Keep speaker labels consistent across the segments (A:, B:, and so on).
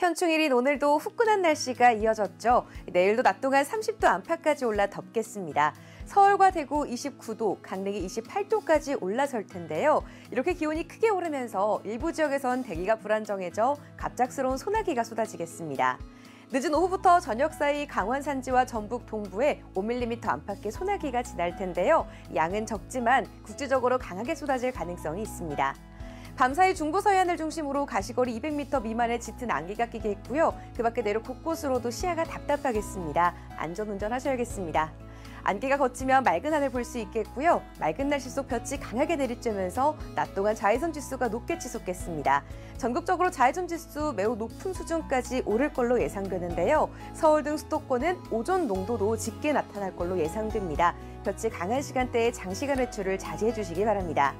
A: 현충일인 오늘도 후끈한 날씨가 이어졌죠. 내일도 낮 동안 30도 안팎까지 올라 덥겠습니다. 서울과 대구 29도, 강릉이 28도까지 올라설 텐데요. 이렇게 기온이 크게 오르면서 일부 지역에선 대기가 불안정해져 갑작스러운 소나기가 쏟아지겠습니다. 늦은 오후부터 저녁 사이 강원 산지와 전북 동부에 5mm 안팎의 소나기가 지날 텐데요. 양은 적지만 국지적으로 강하게 쏟아질 가능성이 있습니다. 밤사이 중부 서해안을 중심으로 가시거리 200m 미만의 짙은 안개가 끼겠고요. 그 밖에 내륙 곳곳으로도 시야가 답답하겠습니다. 안전운전 하셔야겠습니다. 안개가 걷히면 맑은 하늘 볼 수 있겠고요. 맑은 날씨 속 볕이 강하게 내리쬐면서 낮 동안 자외선 지수가 높게 치솟겠습니다. 전국적으로 자외선 지수 매우 높은 수준까지 오를 걸로 예상되는데요. 서울 등 수도권은 오존 농도도 짙게 나타날 걸로 예상됩니다. 볕이 강한 시간대에 장시간 외출을 자제해 주시기 바랍니다.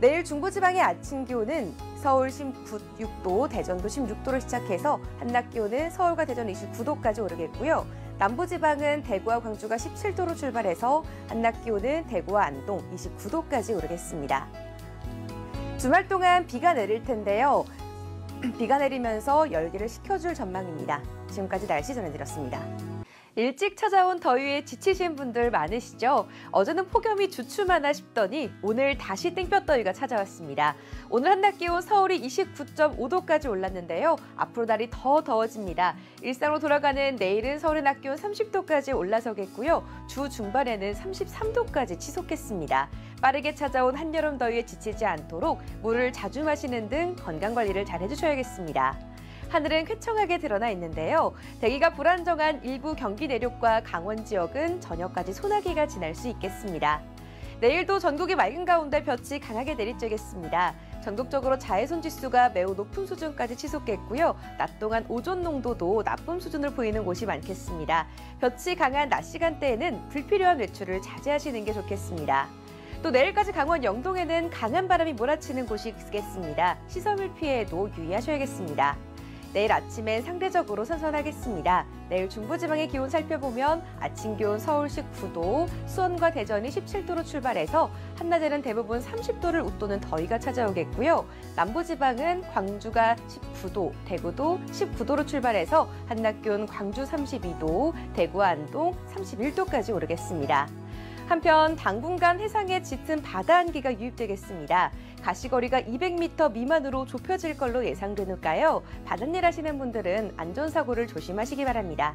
A: 내일 중부지방의 아침 기온은 서울 16도, 대전도 16도를 시작해서 한낮 기온은 서울과 대전 29도까지 오르겠고요. 남부지방은 대구와 광주가 17도로 출발해서 한낮 기온은 대구와 안동 29도까지 오르겠습니다. 주말 동안 비가 내릴 텐데요. 비가 내리면서 열기를 식혀줄 전망입니다. 지금까지 날씨 전해드렸습니다. 일찍 찾아온 더위에 지치신 분들 많으시죠? 어제는 폭염이 주춤하나 싶더니 오늘 다시 땡볕더위가 찾아왔습니다. 오늘 한낮 기온 서울이 29.5도까지 올랐는데요. 앞으로 날이 더 더워집니다. 일상으로 돌아가는 내일은 서울의 낮 기온 30도까지 올라서겠고요. 주 중반에는 33도까지 치솟겠습니다. 빠르게 찾아온 한여름 더위에 지치지 않도록 물을 자주 마시는 등 건강관리를 잘 해주셔야겠습니다. 하늘은 쾌청하게 드러나 있는데요. 대기가 불안정한 일부 경기 내륙과 강원 지역은 저녁까지 소나기가 지날 수 있겠습니다. 내일도 전국이 맑은 가운데 볕이 강하게 내리쬐겠습니다. 전국적으로 자외선 지수가 매우 높은 수준까지 치솟겠고요. 낮 동안 오존 농도도 나쁨 수준을 보이는 곳이 많겠습니다. 볕이 강한 낮 시간대에는 불필요한 외출을 자제하시는 게 좋겠습니다. 또 내일까지 강원 영동에는 강한 바람이 몰아치는 곳이 있겠습니다. 시설물 피해에도 유의하셔야겠습니다. 내일 아침엔 상대적으로 선선하겠습니다. 내일 중부지방의 기온 살펴보면 아침 기온 서울 19도, 수원과 대전이 17도로 출발해서 한낮에는 대부분 30도를 웃도는 더위가 찾아오겠고요. 남부지방은 광주가 19도, 대구도 19도로 출발해서 한낮 기온 광주 32도, 대구와 안동 31도까지 오르겠습니다. 한편 당분간 해상에 짙은 바다 안개가 유입되겠습니다. 가시거리가 200m 미만으로 좁혀질 걸로 예상되니까요. 바닷일 하시는 분들은 안전사고를 조심하시기 바랍니다.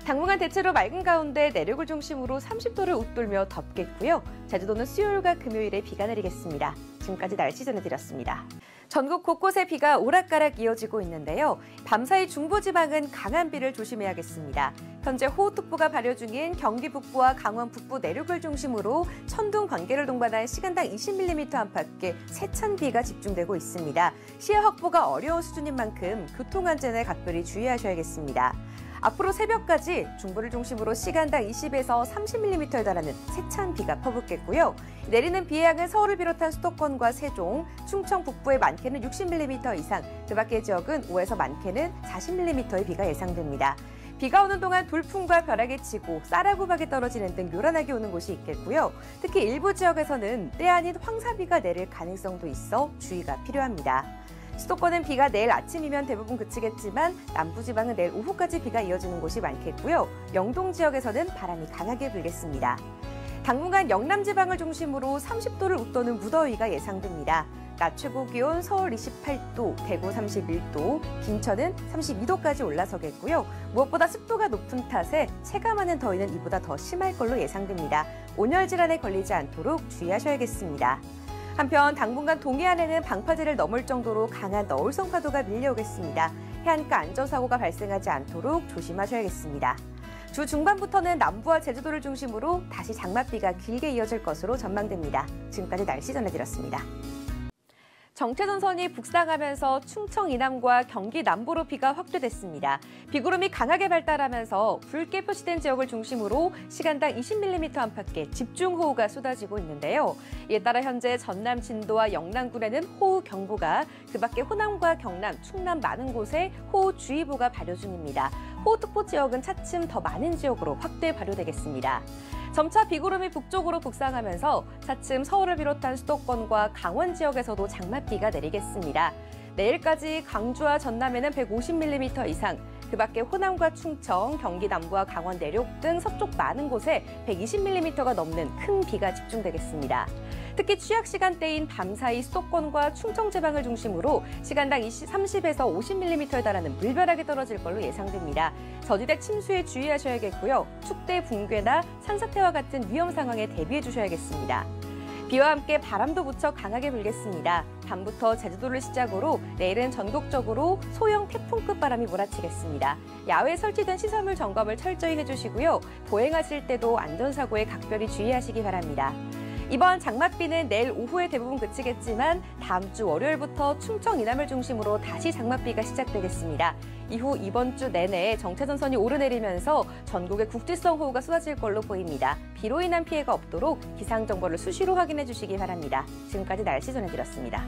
A: 당분간 대체로 맑은 가운데 내륙을 중심으로 30도를 웃돌며 덥겠고요. 제주도는 수요일과 금요일에 비가 내리겠습니다. 지금까지 날씨 전해드렸습니다. 전국 곳곳에 비가 오락가락 이어지고 있는데요. 밤사이 중부지방은 강한 비를 조심해야겠습니다. 현재 호우특보가 발효 중인 경기 북부와 강원 북부 내륙을 중심으로 천둥, 번개를 동반한 시간당 20mm 안팎의 세찬 비가 집중되고 있습니다. 시야 확보가 어려운 수준인 만큼 교통안전에 각별히 주의하셔야겠습니다. 앞으로 새벽까지 중부를 중심으로 시간당 20에서 30mm에 달하는 세찬 비가 퍼붓겠고요. 내리는 비의 양은 서울을 비롯한 수도권과 세종, 충청 북부의 많게는 60mm 이상, 그 밖의 지역은 5에서 많게는 40mm의 비가 예상됩니다. 비가 오는 동안 돌풍과 벼락이 치고 쌀아구박이 떨어지는 등 요란하게 오는 곳이 있겠고요. 특히 일부 지역에서는 때 아닌 황사비가 내릴 가능성도 있어 주의가 필요합니다. 수도권은 비가 내일 아침이면 대부분 그치겠지만 남부지방은 내일 오후까지 비가 이어지는 곳이 많겠고요. 영동 지역에서는 바람이 강하게 불겠습니다. 당분간 영남지방을 중심으로 30도를 웃도는 무더위가 예상됩니다. 낮 최고 기온 서울 28도, 대구 31도, 김천은 32도까지 올라서겠고요. 무엇보다 습도가 높은 탓에 체감하는 더위는 이보다 더 심할 걸로 예상됩니다. 온열 질환에 걸리지 않도록 주의하셔야겠습니다. 한편 당분간 동해안에는 방파제를 넘을 정도로 강한 너울성 파도가 밀려오겠습니다. 해안가 안전사고가 발생하지 않도록 조심하셔야겠습니다. 주 중반부터는 남부와 제주도를 중심으로 다시 장맛비가 길게 이어질 것으로 전망됩니다. 지금까지 날씨 전해드렸습니다. 정체전선이 북상하면서 충청 이남과 경기 남부로 비가 확대됐습니다. 비구름이 강하게 발달하면서 붉게 표시된 지역을 중심으로 시간당 20mm 안팎의 집중호우가 쏟아지고 있는데요. 이에 따라 현재 전남 진도와 영남군에는 호우경보가, 그 밖에 호남과 경남, 충남 많은 곳에 호우주의보가 발효 중입니다. 호우특보 지역은 차츰 더 많은 지역으로 확대 발효되겠습니다. 점차 비구름이 북쪽으로 북상하면서 차츰 서울을 비롯한 수도권과 강원 지역에서도 장맛비가 내리겠습니다. 내일까지 강주와 전남에는 150mm 이상, 그밖에 호남과 충청, 경기 남부와 강원 내륙 등 서쪽 많은 곳에 120mm가 넘는 큰 비가 집중되겠습니다. 특히 취약 시간대인 밤사이 수도권과 충청 지방을 중심으로 시간당 30에서 50mm에 달하는 물벼락이 떨어질 걸로 예상됩니다. 저지대 침수에 주의하셔야겠고요. 축대 붕괴나 산사태와 같은 위험 상황에 대비해 주셔야겠습니다. 비와 함께 바람도 무척 강하게 불겠습니다. 밤부터 제주도를 시작으로 내일은 전국적으로 소형 태풍급 바람이 몰아치겠습니다. 야외에 설치된 시설물 점검을 철저히 해주시고요. 보행하실 때도 안전사고에 각별히 주의하시기 바랍니다. 이번 장맛비는 내일 오후에 대부분 그치겠지만 다음 주 월요일부터 충청 이남을 중심으로 다시 장맛비가 시작되겠습니다. 이후 이번 주 내내 정체전선이 오르내리면서 전국에 국지성 호우가 쏟아질 걸로 보입니다. 비로 인한 피해가 없도록 기상정보를 수시로 확인해 주시기 바랍니다. 지금까지 날씨 전해드렸습니다.